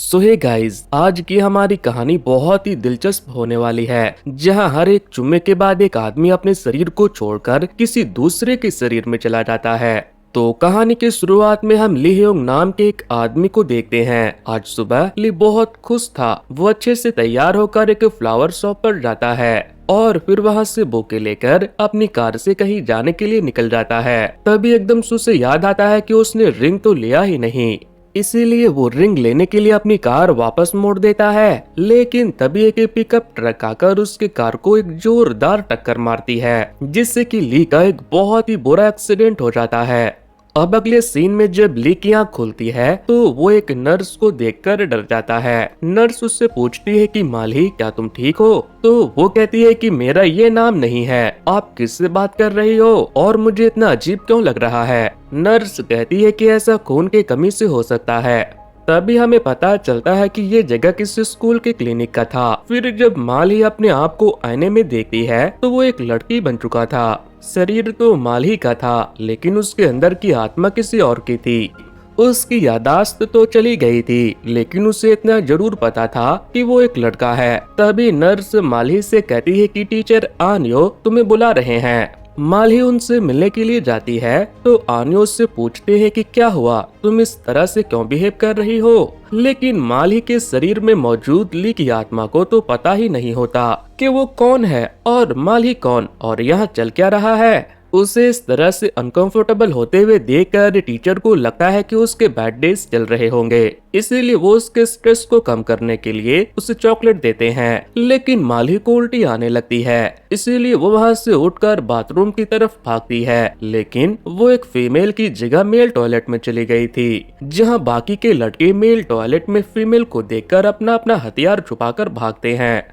सो hey guys, आज की हमारी कहानी बहुत ही दिलचस्प होने वाली है, जहां हर एक चुम्मे के बाद एक आदमी अपने शरीर को छोड़कर किसी दूसरे के शरीर में चला जाता है। तो कहानी की शुरुआत में हम ली ह्योंग नाम के एक आदमी को देखते हैं। आज सुबह ली बहुत खुश था। वो अच्छे से तैयार होकर एक फ्लावर शॉप पर जाता है और फिर वहां से बुके लेकर अपनी कार से कहीं जाने के लिए निकल जाता है। तभी एकदम से उसे याद आता है कि उसने रिंग तो लिया ही नहीं, इसीलिए वो रिंग लेने के लिए अपनी कार वापस मोड़ देता है। लेकिन तभी एक पिकअप ट्रक आकर उसके कार को एक जोरदार टक्कर मारती है, जिससे कि ली का एक बहुत ही बुरा एक्सीडेंट हो जाता है। अब अगले सीन में जब ली की आँख खुलती है तो वो एक नर्स को देखकर डर जाता है। नर्स उससे पूछती है कि माली, क्या तुम ठीक हो? तो वो कहती है कि मेरा ये नाम नहीं है, आप किससे बात कर रही हो और मुझे इतना अजीब क्यों लग रहा है? नर्स कहती है कि ऐसा खून की कमी से हो सकता है। तभी हमें पता चलता है कि ये जगह किसी स्कूल के क्लिनिक का था। फिर जब माली अपने आप को आईने में देखती है तो वो एक लड़की बन चुका था। शरीर तो माली का था, लेकिन उसके अंदर की आत्मा किसी और की थी। उसकी यादाश्त तो चली गई थी, लेकिन उसे इतना जरूर पता था कि वो एक लड़का है। तभी नर्स माली से कहती है कि टीचर आन्यो तुम्हें बुला रहे हैं। माली उनसे मिलने के लिए जाती है तो आन्यो से पूछते हैं कि क्या हुआ, तुम इस तरह से क्यों बिहेव कर रही हो? लेकिन माली के शरीर में मौजूद ली की आत्मा को तो पता ही नहीं होता कि वो कौन है और माली कौन और यहाँ चल क्या रहा है। उसे इस तरह से अनकंफर्टेबल होते हुए देखकर टीचर को लगता है कि उसके बैड डेज चल रहे होंगे, इसीलिए वो उसके स्ट्रेस को कम करने के लिए उसे चॉकलेट देते हैं। लेकिन माली को उल्टी आने लगती है, इसीलिए वो वहाँ से उठकर बाथरूम की तरफ भागती है। लेकिन वो एक फीमेल की जगह मेल टॉयलेट में चली गई थी, जहाँ बाकी के लड़के मेल टॉयलेट में फीमेल को देखकर अपना अपना हथियार छुपाकर भागते हैं।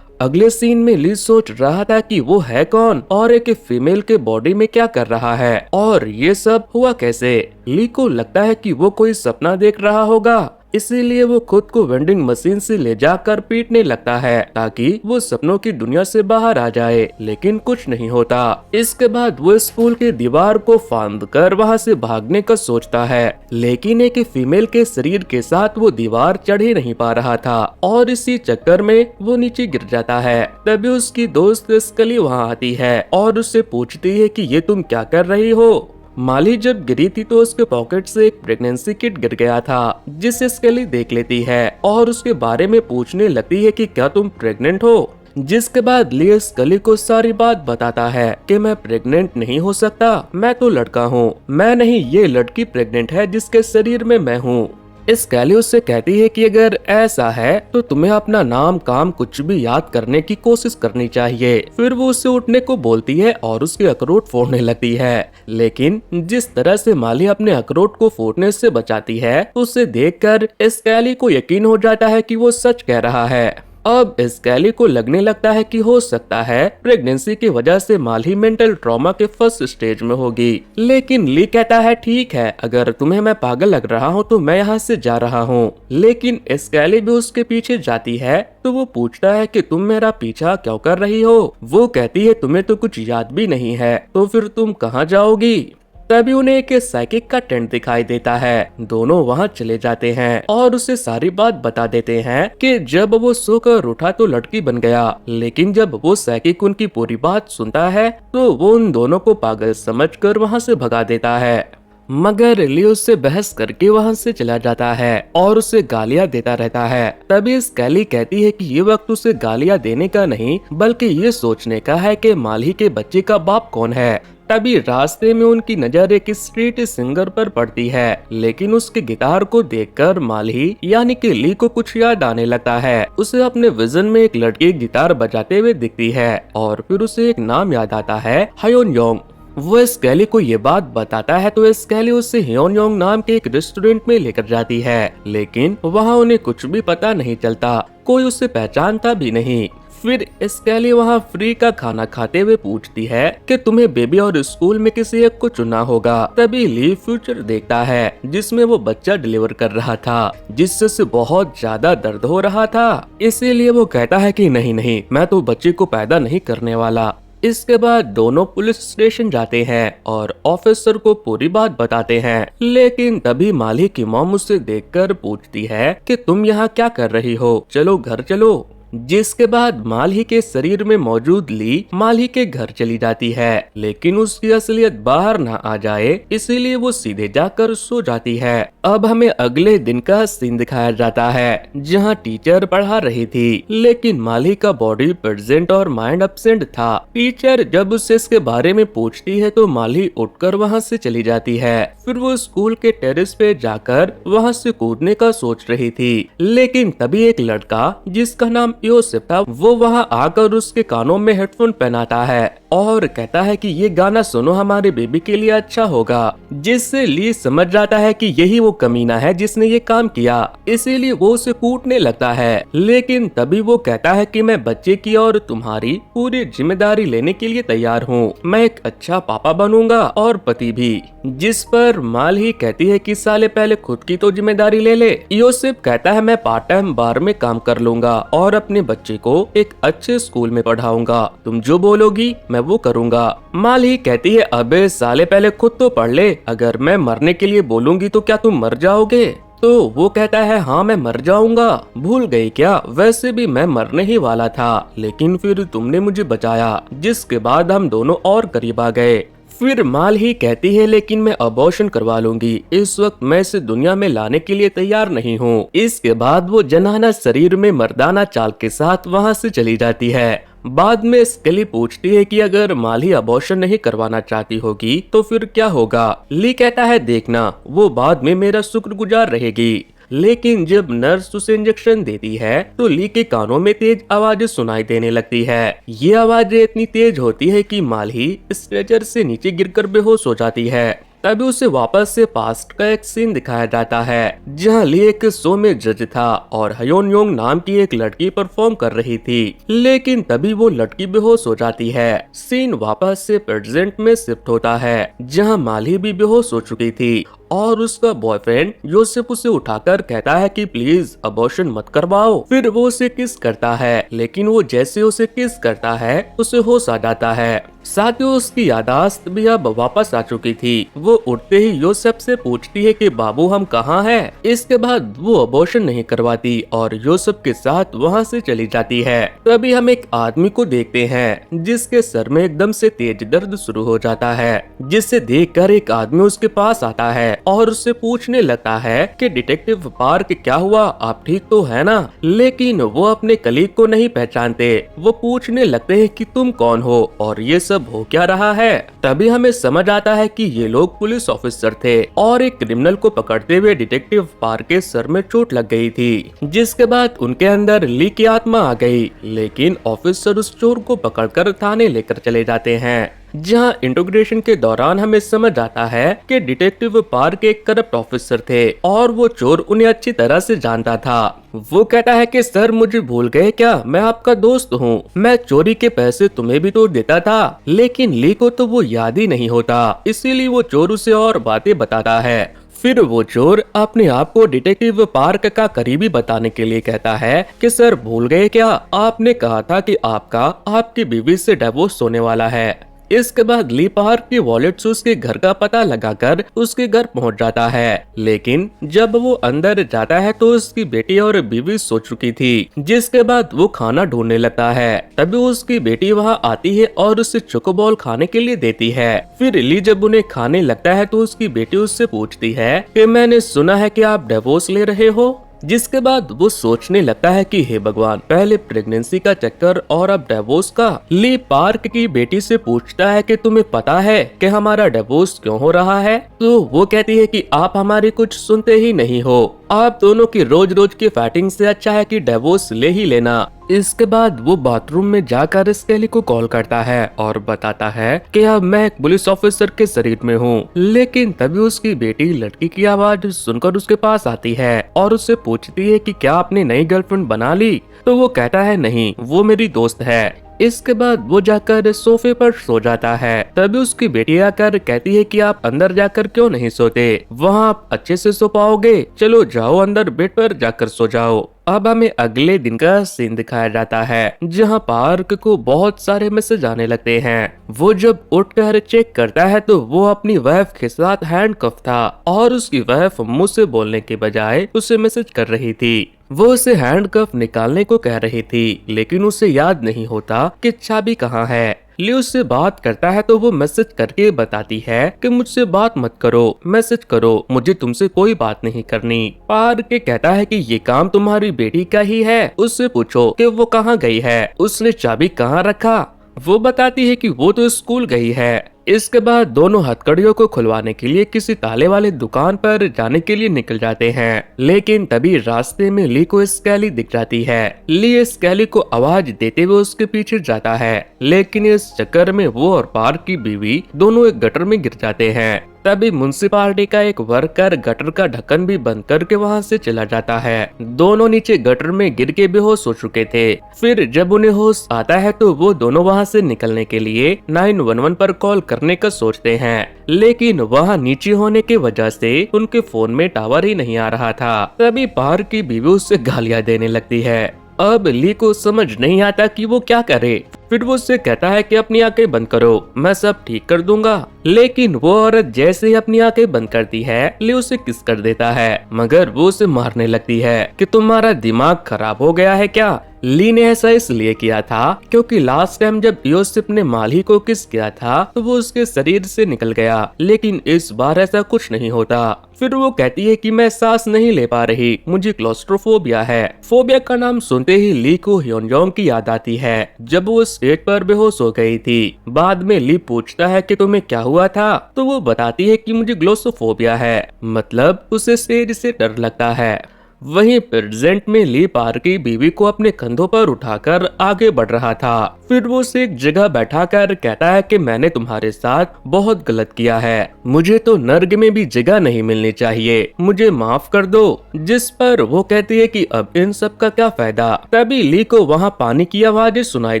अगले सीन में ली सोच रहा था कि वो है कौन और एक फीमेल के बॉडी में क्या कर रहा है और ये सब हुआ कैसे। ली को लगता है कि वो कोई सपना देख रहा होगा, इसीलिए वो खुद को वेंडिंग मशीन से ले जाकर पीटने लगता है ताकि वो सपनों की दुनिया से बाहर आ जाए, लेकिन कुछ नहीं होता। इसके बाद वो स्कूल के दीवार को फांद कर वहाँ से भागने का सोचता है, लेकिन एक फीमेल के शरीर के साथ वो दीवार चढ़ ही नहीं पा रहा था और इसी चक्कर में वो नीचे गिर जाता है। तभी उसकी दोस्त स्कली वहाँ आती है और उससे पूछती है कि ये तुम क्या कर रही हो? माली जब गिरी थी तो उसके पॉकेट से एक प्रेगनेंसी किट गिर गया था, जिसे स्केली देख लेती है और उसके बारे में पूछने लगती है कि क्या तुम प्रेग्नेंट हो? जिसके बाद ली स्केली को सारी बात बताता है कि मैं प्रेग्नेंट नहीं हो सकता, मैं तो लड़का हूँ। मैं नहीं, ये लड़की प्रेग्नेंट है जिसके शरीर में मैं हूँ। स्केली उससे कहती है कि अगर ऐसा है तो तुम्हें अपना नाम काम कुछ भी याद करने की कोशिश करनी चाहिए। फिर वो उससे उठने को बोलती है और उसके अखरोट फोड़ने लगती है, लेकिन जिस तरह से माली अपने अखरोट को फोड़ने से बचाती है उसे देखकर स्केली को यकीन हो जाता है कि वो सच कह रहा है। अब स्केली को लगने लगता है कि हो सकता है प्रेगनेंसी की वजह से माली मेंटल ट्रॉमा के फर्स्ट स्टेज में होगी। लेकिन ली कहता है ठीक है, अगर तुम्हें मैं पागल लग रहा हूँ तो मैं यहाँ से जा रहा हूँ। लेकिन स्केली भी उसके पीछे जाती है तो वो पूछता है कि तुम मेरा पीछा क्यों कर रही हो? वो कहती है तुम्हें तो कुछ याद भी नहीं है, तो फिर तुम कहाँ जाओगी? तभी उन्हें एक साइकिक का टेंट दिखाई देता है। दोनों वहां चले जाते हैं और उसे सारी बात बता देते हैं कि जब वो सोकर उठा तो लड़की बन गया, लेकिन जब वो साइकिक उनकी पूरी बात सुनता है तो वो उन दोनों को पागल समझकर वहां से भगा देता है। मगर ली उससे बहस करके वहां से चला जाता है और उसे गालियां देता रहता है। तभी स्केली कहती है कि ये वक्त उसे गालियां देने का नहीं बल्कि ये सोचने का है कि माली के बच्चे का बाप कौन है। तभी रास्ते में उनकी नजर एक स्ट्रीट सिंगर पर पड़ती है, लेकिन उसके गिटार को देखकर माली यानी कि ली को कुछ याद आने लगता है। उसे अपने विजन में एक लड़की गिटार बजाते हुए दिखती है और फिर उसे एक नाम याद आता है, ह्योन योंग। वो स्केली को ये बात बताता है तो स्केली उसे ह्योन योंग नाम के एक रेस्टोरेंट में लेकर जाती है, लेकिन वहाँ उन्हें कुछ भी पता नहीं चलता, कोई उसे पहचानता भी नहीं। फिर स्केली वहाँ फ्री का खाना खाते हुए पूछती है कि तुम्हें बेबी और स्कूल में किसी एक को चुना होगा। तभी ली फ्यूचर देखता है जिसमें वो बच्चा डिलीवर कर रहा था, जिससे उसे बहुत ज्यादा दर्द हो रहा था। इसीलिए वो कहता है कि नहीं नहीं, मैं तो बच्चे को पैदा नहीं करने वाला। इसके बाद दोनों पुलिस स्टेशन जाते हैं और ऑफिसर को पूरी बात बताते हैं। लेकिन तभी माली की मॉम उसे देखकर पूछती है कि तुम यहाँ क्या कर रही हो, चलो घर चलो। जिसके बाद माली के शरीर में मौजूद ली माली के घर चली जाती है, लेकिन उसकी असलियत बाहर ना आ जाए इसीलिए वो सीधे जाकर सो जाती है। अब हमें अगले दिन का सीन दिखाया जाता है जहां टीचर पढ़ा रही थी, लेकिन माली का बॉडी प्रेजेंट और माइंड एब्सेंट था। टीचर जब उससे इसके बारे में पूछती है तो माली उठकर वहां से चली जाती है। फिर वो स्कूल के टेरेस पे जाकर वहां से कूदने का सोच रही थी, लेकिन तभी एक लड़का जिसका नाम योसेफ था वो वहां आकर उसके कानों में हेडफोन पहनाता है और कहता है कि ये गाना सुनो, हमारे बेबी के लिए अच्छा होगा। जिससे ली समझ जाता है कि यही वो कमीना है जिसने ये काम किया, इसीलिए वो उसे कूटने लगता है। लेकिन तभी वो कहता है कि मैं बच्चे की और तुम्हारी पूरी जिम्मेदारी लेने के लिए तैयार हूँ, मैं एक अच्छा पापा बनूंगा और पति भी। जिस पर माल ही कहती है कि साले पहले खुद की तो जिम्मेदारी ले ले। योसेफ कहता है मैं पार्ट टाइम बार में काम कर लूंगा और अपने बच्चे को एक अच्छे स्कूल में पढ़ाऊंगा, तुम जो बोलोगी मैं वो करूंगा। माल ही कहती है अबे साले पहले खुद तो पढ़ ले, अगर मैं मरने के लिए बोलूंगी तो क्या तुम मर जाओगे? तो वो कहता है हाँ मैं मर जाऊंगा, भूल गई क्या, वैसे भी मैं मरने ही वाला था, लेकिन फिर तुमने मुझे बचाया, जिसके बाद हम दोनों और करीब आ गए। फिर माल ही कहती है लेकिन मैं अबॉर्शन करवा लूंगी, इस वक्त मैं इसे दुनिया में लाने के लिए तैयार नहीं हूँ। इसके बाद वो जनाना शरीर में मर्दाना चाल के साथ वहाँ से चली जाती है। बाद में स्केली पूछती है कि अगर माली अबॉर्शन नहीं करवाना चाहती होगी तो फिर क्या होगा। ली कहता है देखना, वो बाद में मेरा शुक्रगुजार रहेगी। लेकिन जब नर्स उसे इंजेक्शन देती है तो ली के कानों में तेज आवाजें सुनाई देने लगती है। ये आवाजें इतनी तेज होती है कि माली स्ट्रेचर से नीचे गिरकर बेहोश हो जाती है। तभी उसे वापस से पास्ट का एक सीन दिखाया जाता है जहां ली एक शो में जज था और हयोन योंग नाम की एक लड़की परफॉर्म कर रही थी, लेकिन तभी वो लड़की बेहोश हो जाती है। सीन वापस से प्रेजेंट में शिफ्ट होता है जहां माली भी बेहोश हो चुकी थी और उसका बॉयफ्रेंड योसेफ उसे उठाकर कहता है कि प्लीज अबॉर्शन मत करवाओ। फिर वो उसे किस करता है, लेकिन वो जैसे उसे किस करता है उसे होश आ जाता है। साथ ही उसकी यादाश्त भी अब वापस आ चुकी थी। वो उठते ही योसेफ से पूछती है कि बाबू हम कहाँ हैं। इसके बाद वो अबॉर्शन नहीं करवाती और योसेफ के साथ वहाँ से चली जाती है। तभी हम एक आदमी को देखते हैं जिसके सर में एकदम से तेज दर्द शुरू हो जाता है, जिसे देखकर एक आदमी उसके पास आता है और उससे पूछने लगता है कि डिटेक्टिव पार्क क्या हुआ, आप ठीक तो है ना? लेकिन वो अपने कलीग को नहीं पहचानते। वो पूछने लगते हैं कि तुम कौन हो और ये सब हो क्या रहा है। तभी हमें समझ आता है कि ये लोग पुलिस ऑफिसर थे और एक क्रिमिनल को पकड़ते हुए डिटेक्टिव पार्क के सर में चोट लग गई थी, जिसके बाद उनके अंदर ली की आत्मा आ गई। लेकिन ऑफिसर उस चोर को पकड़कर थाने लेकर चले जाते हैं, जहां इंट्रोगेशन के दौरान हमें समझ आता है कि डिटेक्टिव पार्क एक करप्ट ऑफिसर थे और वो चोर उन्हें अच्छी तरह से जानता था। वो कहता है कि सर मुझे भूल गए क्या, मैं आपका दोस्त हूँ, मैं चोरी के पैसे तुम्हें भी तो देता था। लेकिन ली को तो वो याद ही नहीं होता, इसीलिए वो चोर उसे और बातें बताता है। फिर वो चोर अपने आप को डिटेक्टिव पार्क का करीबी बताने के लिए कहता है कि सर भूल गए क्या, आपने कहा था कि आपका आपकी बीवी से डिवोर्स होने वाला है। इसके बाद ली पार्क की वॉलेट से उसके घर का पता लगाकर उसके घर पहुंच जाता है, लेकिन जब वो अंदर जाता है तो उसकी बेटी और बीवी सो चुकी थी। जिसके बाद वो खाना ढूंढने लगता है, तभी उसकी बेटी वहां आती है और उसे चोकोबॉल खाने के लिए देती है। फिर ली जब उन्हें खाने लगता है तो उसकी बेटी उससे पूछती है कि मैंने सुना है कि आप डिवोर्स ले रहे हो। जिसके बाद वो सोचने लगता है कि हे भगवान, पहले प्रेगनेंसी का चक्कर और अब डिवोर्स का। ली पार्क की बेटी से पूछता है कि तुम्हें पता है कि हमारा डिवोर्स क्यों हो रहा है? तो वो कहती है कि आप हमारी कुछ सुनते ही नहीं हो, आप दोनों की रोज रोज की फाइटिंग से अच्छा है कि डिवोर्स ले ही लेना। इसके बाद वो बाथरूम में जाकर स्केली को कॉल करता है और बताता है कि अब मैं एक पुलिस ऑफिसर के शरीर में हूँ। लेकिन तभी उसकी बेटी लड़की की आवाज सुनकर उसके पास आती है और उससे पूछती है कि क्या आपने नई गर्लफ्रेंड बना ली? तो वो कहता है नहीं, वो मेरी दोस्त है। इसके बाद वो जाकर सोफे पर सो जाता है। तभी उसकी बेटी आकर कहती है कि आप अंदर जाकर क्यों नहीं सोते, वहाँ आप अच्छे से सो पाओगे, चलो जाओ अंदर बेड पर जाकर सो जाओ। अब हमें अगले दिन का सीन दिखाया जाता है जहां पार्क को बहुत सारे मैसेज आने लगते हैं। वो जब उठकर चेक करता है तो वो अपनी वाइफ के साथ हैंडकफ था और उसकी वाइफ मुंह से बोलने के बजाय उसे मैसेज कर रही थी। वो उसे हैंडकफ निकालने को कह रही थी लेकिन उसे याद नहीं होता कि चाबी कहाँ है। ली उससे बात करता है तो वो मैसेज करके बताती है कि मुझसे बात मत करो, मैसेज करो, मुझे तुमसे कोई बात नहीं करनी। पार्क कहता है कि ये काम तुम्हारी बेटी का ही है, उससे पूछो कि वो कहाँ गई है, उसने चाबी कहाँ रखा। वो बताती है कि वो तो स्कूल गई है। इसके बाद दोनों हथकड़ियों को खुलवाने के लिए किसी ताले वाले दुकान पर जाने के लिए निकल जाते हैं, लेकिन तभी रास्ते में ली को स्केली दिख जाती है। ली स्केली को आवाज देते हुए उसके पीछे जाता है, लेकिन इस चक्कर में वो और पार्क की बीवी दोनों एक गटर में गिर जाते हैं। तभी म्युनिसिपालिटी का एक वर्कर गटर का ढक्कन भी बंद करके वहां से चला जाता है। दोनों नीचे गटर में गिर के बेहोश हो चुके थे। फिर जब उन्हें होश आता है तो वो दोनों वहां से निकलने के लिए 911 पर कॉल करने का सोचते हैं, लेकिन वहां नीचे होने की वजह से उनके फोन में टावर ही नहीं आ रहा था। तभी पार्क की बीवी उससे गालियां देने लगती है। अब ली को समझ नहीं आता कि वो क्या करे। फिर वो उससे कहता है कि अपनी आंखें बंद करो, मैं सब ठीक कर दूंगा। लेकिन वो औरत जैसे ही अपनी आंखें बंद करती है, ली उसे किस कर देता है, मगर वो उसे मारने लगती है कि तुम्हारा दिमाग खराब हो गया है क्या। ली ने ऐसा इसलिए किया था क्योंकि लास्ट टाइम जब योसेफ ने माली को किस किया था तो वो उसके शरीर से निकल गया, लेकिन इस बार ऐसा कुछ नहीं होता। फिर वो कहती है कि मैं सांस नहीं ले पा रही, मुझे क्लॉस्ट्रोफोबिया है। फोबिया का नाम सुनते ही ली को ह्योनजोंग की याद आती है जब वो स्टेज पर बेहोश हो गई थी। बाद में ली पूछता है कि तुम्हें क्या हुआ था, तो वो बताती है कि मुझे ग्लोसोफोबिया है, मतलब उसे स्टेज से डर लगता है। वहीं प्रेजेंट में ली पार्क की बीवी को अपने कंधों पर उठाकर आगे बढ़ रहा था। फिर वो उसे एक जगह बैठाकर कहता है कि मैंने तुम्हारे साथ बहुत गलत किया है, मुझे तो नर्क में भी जगह नहीं मिलनी चाहिए, मुझे माफ कर दो। जिस पर वो कहती है कि अब इन सब का क्या फायदा। तभी ली को वहाँ पानी की आवाजें सुनाई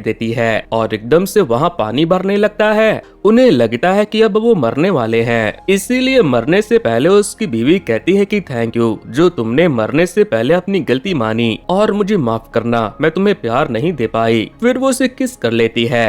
देती है और एकदम से वहाँ पानी भरने लगता है। उन्हें लगता है कि अब वो मरने वाले हैं, इसीलिए मरने से पहले उसकी बीवी कहती है कि थैंक यू जो तुमने मरने से पहले अपनी गलती मानी और मुझे माफ करना, मैं तुम्हें प्यार नहीं दे पाई। फिर वो उसे किस कर लेती है।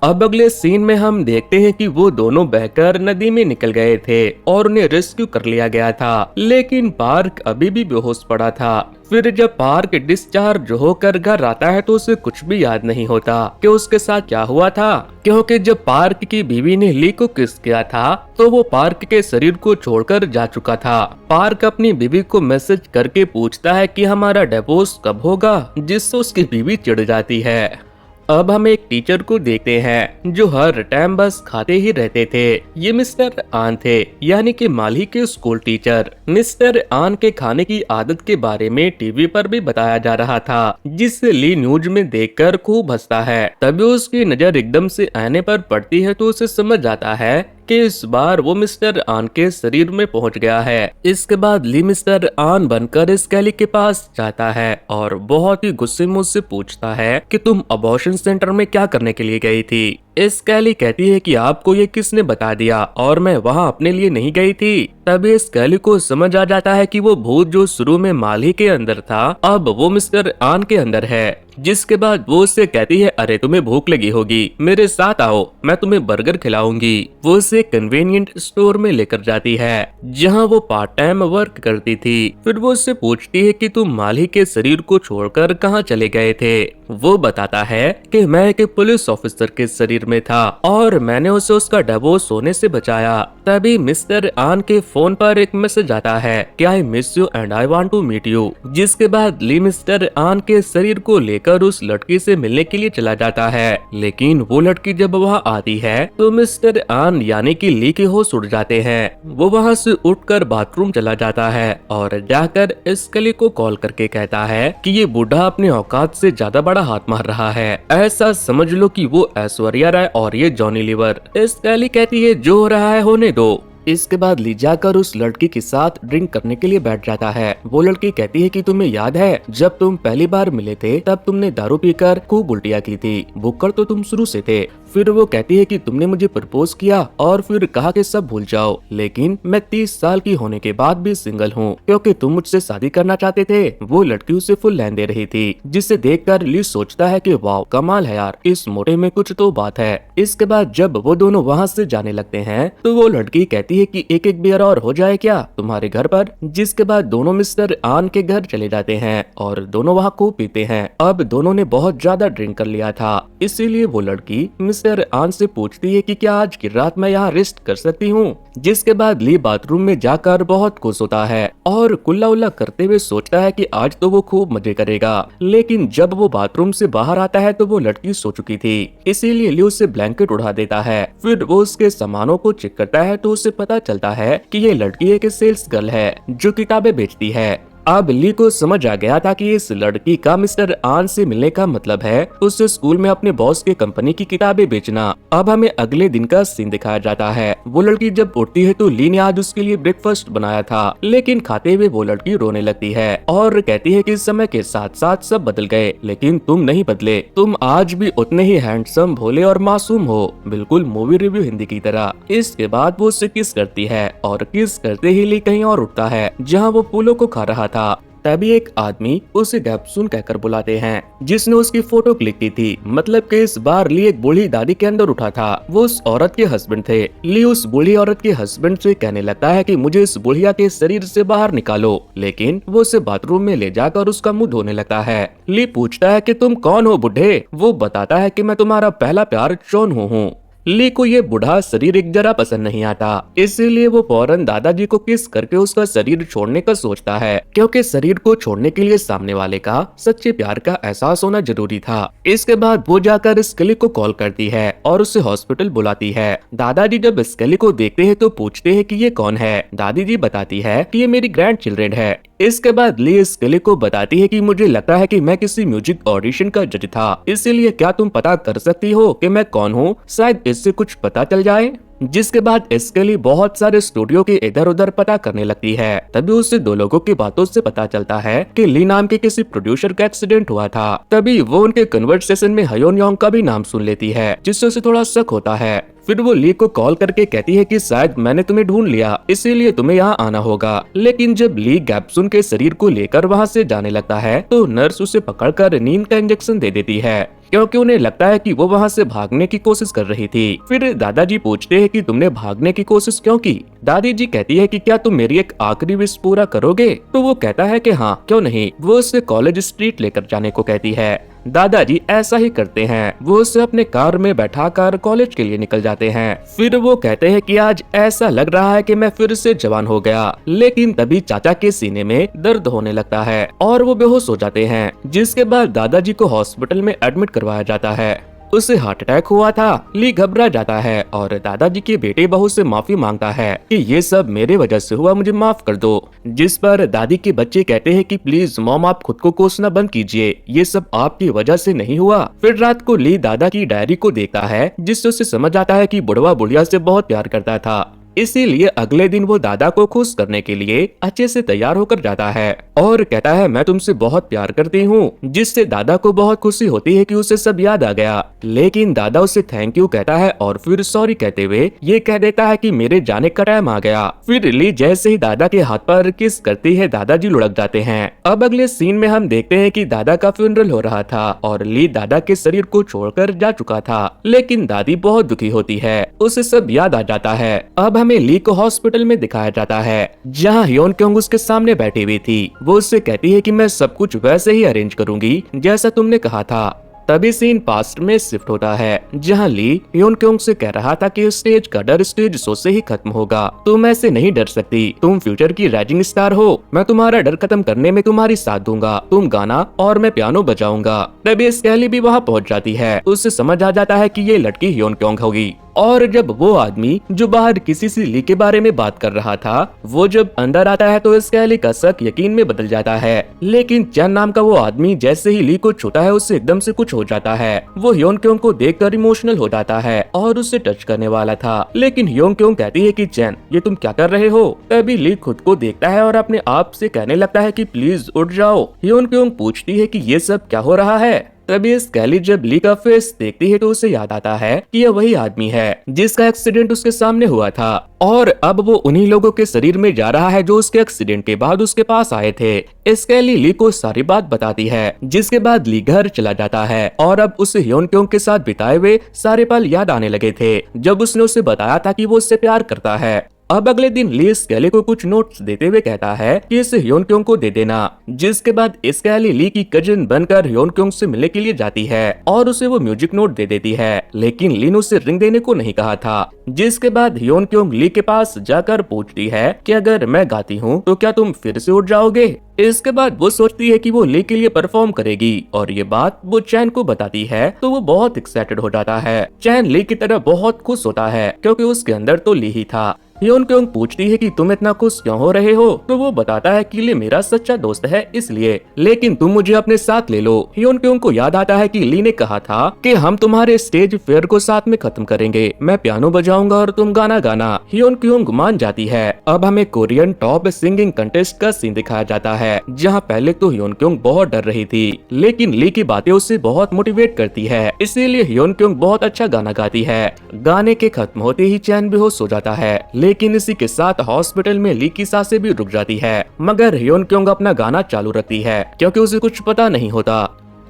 अब अगले सीन में हम देखते हैं कि वो दोनों बहकर नदी में निकल गए थे और उन्हें रेस्क्यू कर लिया गया था, लेकिन पार्क अभी भी बेहोश पड़ा था। फिर जब पार्क डिस्चार्ज होकर घर आता है तो उसे कुछ भी याद नहीं होता कि उसके साथ क्या हुआ था, क्योंकि जब पार्क की बीवी ने ली को किस किया था तो वो पार्क के शरीर को छोड़कर जा चुका था। पार्क अपनी बीवी को मैसेज करके पूछता है कि हमारा डिवोर्स कब होगा, जिससे उसकी बीवी चिढ़ जाती है। अब हम एक टीचर को देखते हैं जो हर टाइम बस खाते ही रहते थे। ये मिस्टर आन थे, यानी कि माली के स्कूल टीचर। मिस्टर आन के खाने की आदत के बारे में टीवी पर भी बताया जा रहा था, जिससे ली न्यूज में देखकर खूब हंसता है। तभी उसकी नजर एकदम से आने पर पड़ती है तो उसे समझ आता है कि इस बार वो मिस्टर आन के शरीर में पहुंच गया है। इसके बाद ली मिस्टर आन बनकर स्केली के पास जाता है और बहुत ही गुस्से में उससे पूछता है कि तुम अबॉर्शन सेंटर में क्या करने के लिए गई थी। स्केली कहती है कि आपको ये किसने बता दिया और मैं वहाँ अपने लिए नहीं गई थी। तभी स्केली को समझ आ जाता है कि वो भूत जो शुरू में माली के अंदर था अब वो मिस्टर आन के अंदर है। जिसके बाद वो उससे कहती है अरे तुम्हें भूख लगी होगी, मेरे साथ आओ, मैं तुम्हें बर्गर खिलाऊंगी। वो उसे कन्वीनियंट स्टोर में लेकर जाती है जहाँ वो पार्ट टाइम वर्क करती थी। फिर वो उससे पूछती है कि तुम माली के शरीर को छोड़कर कहाँ चले गए थे। वो बताता है कि मैं एक पुलिस ऑफिसर के शरीर में था और मैंने उसे उसका डिवोर्स होने से बचाया। तभी मिस्टर आन के फोन पर एक मैसेज आता है कि I miss you and I want to meet you. जिसके बाद ली मिस्टर आन के शरीर को लेकर उस लड़की से मिलने के लिए चला जाता है, लेकिन वो लड़की जब वहाँ आती है तो मिस्टर आन यानी कि ली के होश उड़ जाते हैं। वो वहाँ से उठकर बाथरूम चला जाता है और जाकर स्केली को कॉल करके कहता है कि ये बूढ़ा अपने औकात से ज्यादा बड़ा हाथ मार रहा है, ऐसा समझ लो कि वो ऐश्वर्या राय और ये जॉनी लीवर। स्केली कहती है जो हो रहा है होने दो। इसके बाद ली जाकर उस लड़की के साथ ड्रिंक करने के लिए बैठ जाता है। वो लड़की कहती है कि तुम्हें याद है जब तुम पहली बार मिले थे तब तुमने दारू पीकर खूब उल्टियाँ की थी, भुक्कड़ तो तुम शुरू से थे। फिर वो कहती है कि तुमने मुझे प्रपोज किया और फिर कहा कि सब भूल जाओ, लेकिन मैं 30 साल की होने के बाद भी सिंगल हूँ क्योंकि तुम मुझसे शादी करना चाहते थे। वो लड़की उसे फुल लाइन दे रही थी, जिसे देखकर ली सोचता है कि वाह कमाल है यार, इस मोटे में कुछ तो बात है। इसके बाद जब वो दोनों वहाँ से जाने लगते हैं तो वो लड़की कहती है कि एक एक बियर और हो जाए क्या तुम्हारे घर पर। जिसके बाद दोनों मिस्टर आन के घर चले जाते हैं और दोनों वहाँ खूब पीते हैं। अब दोनों ने बहुत ज्यादा ड्रिंक कर लिया था, इसीलिए वो लड़की मिस्टर आन से पूछती है कि क्या आज की रात मैं यहाँ रेस्ट कर सकती हूँ। जिसके बाद ली बाथरूम में जाकर बहुत खुश होता है और कुल्ला उल्ला करते हुए सोचता है कि आज तो वो खूब मजे करेगा। लेकिन जब वो बाथरूम से बाहर आता है तो वो लड़की सो चुकी थी, इसीलिए ली उसे ब्लैंकेट उड़ा देता है। फिर वो उसके सामानों को चेक करता है तो उसे पता चलता है कि ये लड़की एक सेल्स गर्ल है जो किताबें बेचती है। अब ली को समझ आ गया था कि इस लड़की का मिस्टर आन से मिलने का मतलब है उसे स्कूल में अपने बॉस के कंपनी की किताबें बेचना। अब हमें अगले दिन का सीन दिखाया जाता है। वो लड़की जब उठती है तो ली ने आज उसके लिए ब्रेकफास्ट बनाया था, लेकिन खाते हुए वो लड़की रोने लगती है और कहती है कि समय के साथ साथ सब बदल गए लेकिन तुम नहीं बदले, तुम आज भी उतने ही हैंडसम, भोले और मासूम हो, बिल्कुल मूवी रिव्यू हिंदी की तरह। इसके बाद वो उससे किस करती है और किस करते ही ली कहीं और उठता है जहाँ वो फूलों को खा रहा था। तभी एक आदमी उसे गैप्सून कहकर बुलाते हैं जिसने उसकी फोटो क्लिक की थी। मतलब कि इस बार ली एक बूढ़ी दादी के अंदर उठा था। वो उस औरत के हस्बैंड थे। ली उस बूढ़ी औरत के हस्बैंड से कहने लगता है कि मुझे इस बुढ़िया के शरीर से बाहर निकालो, लेकिन वो उसे बाथरूम में ले जाकर उसका मुंह धोने लगता है। ली पूछता है कि तुम कौन हो बुढ़े। वो बताता है कि मैं तुम्हारा पहला प्यार चौन हूँ। ली को ये बूढ़ा शरीर एक जरा पसंद नहीं आता, इसीलिए वो फौरन दादाजी को किस करके उसका शरीर छोड़ने का सोचता है, क्योंकि शरीर को छोड़ने के लिए सामने वाले का सच्चे प्यार का एहसास होना जरूरी था। इसके बाद वो जाकर स्केली को कॉल करती है और उसे हॉस्पिटल बुलाती है। दादाजी जब स्केली को देखते हैं तो पूछते हैं कि ये कौन है। दादी जी बताती है कि ये मेरी ग्रैंड चिल्ड्रेन है। इसके बाद ली स्केली को बताती है कि मुझे लगता है कि मैं किसी म्यूजिक ऑडिशन का जज था, इसीलिए क्या तुम पता कर सकती हो कि मैं कौन हूँ, शायद इससे कुछ पता चल जाए। जिसके बाद स्केली बहुत सारे स्टूडियो के इधर उधर पता करने लगती है। तभी उसे दो लोगों की बातों से पता चलता है कि ली नाम के किसी प्रोड्यूसर का एक्सीडेंट हुआ था। तभी वो उनके कन्वर्सेशन में हयोन योंग का भी नाम सुन लेती है, जिससे उसे थोड़ा शक होता है। फिर वो ली को कॉल करके कहती है कि शायद मैंने तुम्हें ढूंढ लिया, इसीलिए तुम्हें यहाँ आना होगा। लेकिन जब ली गैप्सून के शरीर को लेकर वहाँ से जाने लगता है तो नर्स उसे पकड़कर नींद का इंजेक्शन दे देती है, क्योंकि उन्हें लगता है कि वो वहाँ से भागने की कोशिश कर रही थी। फिर दादाजी पूछते हैं कि तुमने भागने की कोशिश क्यों की। दादी जी कहती है कि क्या तुम मेरी एक आखिरी विश पूरा करोगे। तो वो कहता है कि हाँ क्यों नहीं। वो उससे कॉलेज स्ट्रीट लेकर जाने को कहती है। दादाजी ऐसा ही करते हैं। वो उसे अपने कार में बैठाकर कॉलेज के लिए निकल जाते हैं। फिर वो कहते हैं कि आज ऐसा लग रहा है कि मैं फिर से जवान हो गया। लेकिन तभी चाचा के सीने में दर्द होने लगता है और वो बेहोश हो जाते हैं। जिसके बाद दादाजी को हॉस्पिटल में एडमिट करवाया जाता है। उसे हार्ट अटैक हुआ था। ली घबरा जाता है और दादाजी के बेटे बहू से माफी मांगता है कि ये सब मेरे वजह से हुआ, मुझे माफ कर दो। जिस पर दादी के बच्चे कहते हैं कि प्लीज मॉम आप खुद को कोसना बंद कीजिए, ये सब आपकी वजह से नहीं हुआ। फिर रात को ली दादा की डायरी को देखता है, जिससे उसे समझ आता है कि बुढ़वा बुढ़िया से बहुत प्यार करता था। इसीलिए अगले दिन वो दादा को खुश करने के लिए अच्छे से तैयार होकर जाता है और कहता है मैं तुमसे बहुत प्यार करती हूँ, जिससे दादा को बहुत खुशी होती है कि उसे सब याद आ गया। लेकिन दादा उसे थैंक यू कहता है और फिर सॉरी कहते हुए ये कह देता है कि मेरे जाने का टाइम आ गया। फिर ली जैसे ही दादा के हाथ पर किस करती है, दादाजी लुढ़क जाते हैं। अब अगले सीन में हम देखते हैं कि दादा का फ्यूनरल हो रहा था और ली दादा के शरीर को छोड़कर जा चुका था, लेकिन दादी बहुत दुखी होती है, उसे सब याद आ जाता है। अब हमें ली को हॉस्पिटल में दिखाया जाता है, जहाँ ह्योन क्योंग उसके सामने बैठी हुई थी। वो उससे कहती है कि मैं सब कुछ वैसे ही अरेंज करूंगी जैसा तुमने कहा था। तभी सीन पास्ट में शिफ्ट होता है, जहाँ ली ह्योन क्योंग से कह रहा था कि स्टेज का डर स्टेज शो से ही खत्म होगा। तुम ऐसे नहीं डर सकती, तुम फ्यूचर की राइजिंग स्टार हो। मैं तुम्हारा डर खत्म करने में तुम्हारी साथ दूंगा, तुम गाना और मैं पियानो बजाऊंगा। तभी स्केली भी वहाँ पहुँच जाती है। उससे समझ आ जाता है कि ये लड़की ह्योन क्योंग होगी। और जब वो आदमी जो बाहर किसी से ली के बारे में बात कर रहा था, वो जब अंदर आता है तो स्केली का शक यकीन में बदल जाता है। लेकिन चैन नाम का वो आदमी जैसे ही ली को छूता है, उससे एकदम से कुछ हो जाता है। वो ह्योन क्योंग को देखकर इमोशनल हो जाता है और उससे टच करने वाला था, लेकिन ह्योन क्योंग कहती है कि चैन ये तुम क्या कर रहे हो। तभी ली खुद को देखता है और अपने आप से कहने लगता है कि प्लीज उठ जाओ। ह्योन क्योंग पूछती है कि ये सब क्या हो रहा है। तभी स्केली जब ली का फेस देखती है तो उसे याद आता है कि यह वही आदमी है जिसका एक्सीडेंट उसके सामने हुआ था, और अब वो उन्हीं लोगों के शरीर में जा रहा है जो उसके एक्सीडेंट के बाद उसके पास आए थे। स्केली ली को सारी बात बताती है, जिसके बाद ली घर चला जाता है और अब उसे ह्योन क्योंग के साथ बिताए हुए सारे पल याद आने लगे थे जब उसने उसे बताया था कि वो उससे प्यार करता है। अब अगले दिन ली स्केली को कुछ नोट्स देते हुए कहता है कि इसे ह्योन क्योंग को दे देना, जिसके बाद स्केली ली की कजिन बनकर ह्योन क्योंग से मिलने के लिए जाती है और उसे वो म्यूजिक नोट दे देती है, लेकिन ली ने उसे रिंग देने को नहीं कहा था। जिसके बाद ह्योन क्योंग ली के पास जाकर पूछती है कि अगर मैं गाती हूँ तो क्या तुम फिर से उठ जाओगे। इसके बाद वो सोचती है कि वो ली के लिए परफॉर्म करेगी और ये बात वो चैन को बताती है तो वो बहुत एक्साइटेड हो जाता है। चैन ली की तरह बहुत खुश होता है क्योंकि उसके अंदर तो ली ही था। ह्योन क्योंग पूछती है कि तुम इतना खुश क्यों हो रहे हो, तो वो बताता है कि ली मेरा सच्चा दोस्त है इसलिए, लेकिन तुम मुझे अपने साथ ले लो। ह्योन क्योंग को याद आता है कि ली ने कहा था कि हम तुम्हारे स्टेज फेयर को साथ में खत्म करेंगे, मैं पियानो बजाऊंगा और तुम गाना गाना। ह्योन क्योंग मान जाती है। अब हमें कोरियन टॉप सिंगिंग कंटेस्ट का सीन दिखाया जाता है, जहाँ पहले तो ह्योन क्योंग बहुत डर रही थी, लेकिन ली की बातें उसे बहुत मोटिवेट करती है, इसीलिए ह्योन क्योंग बहुत अच्छा गाना गाती है। गाने के खत्म होते ही चैन बेहोश हो जाता है, लेकिन इसी के साथ हॉस्पिटल में ली की सांसें भी रुक जाती है, मगर ह्योन क्योंग अपना गाना चालू रखती है क्योंकि उसे कुछ पता नहीं होता।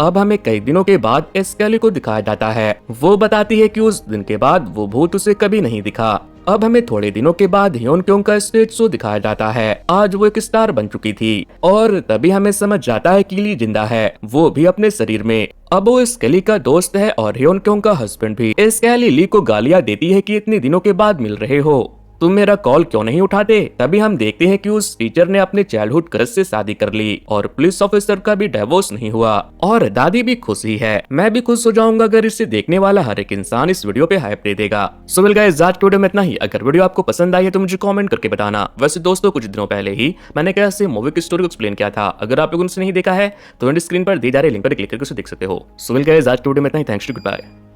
अब हमें कई दिनों के बाद स्केली को दिखाया जाता है। वो बताती है कि उस दिन के बाद वो भूत उसे कभी नहीं दिखा। अब हमें थोड़े दिनों के बाद ह्योन क्योंग का स्टेज शो दिखाया जाता है। आज वो एक स्टार बन चुकी थी और तभी हमें समझ जाता है कि ली जिंदा है, वो भी अपने शरीर में। अब वो स्केली का दोस्त है और ह्योन क्योंग का हस्बैंड भी। स्केली ली को गालियां देती है कि इतने दिनों के बाद मिल रहे हो, तुम मेरा कॉल क्यों नहीं उठाते। तभी हम देखते हैं कि उस टीचर ने अपने चाइल्डहुड क्रश से शादी कर ली और पुलिस ऑफिसर का भी डिवोर्स नहीं हुआ और दादी भी खुशी है। मैं भी खुश हो जाऊंगा अगर इसे देखने वाला हर एक इंसान इस वीडियो पे हाइप दे देगा। सो वेल गाइस, आज वीडियो में इतना ही। अगर वीडियो आपको पसंद आई है तो मुझे कमेंट करके बताना। वैसे दोस्तों, कुछ दिनों पहले ही मैंने कैसे मूवी की स्टोरी को एक्सप्लेन किया था, अगर आप लोगों ने नहीं देखा है तो स्क्रीन पर दी जा रही लिंक पर क्लिक करके उसे देख सकते हो। सो वेल गाइस, आज वीडियो में इतना ही। Thanks, good bye.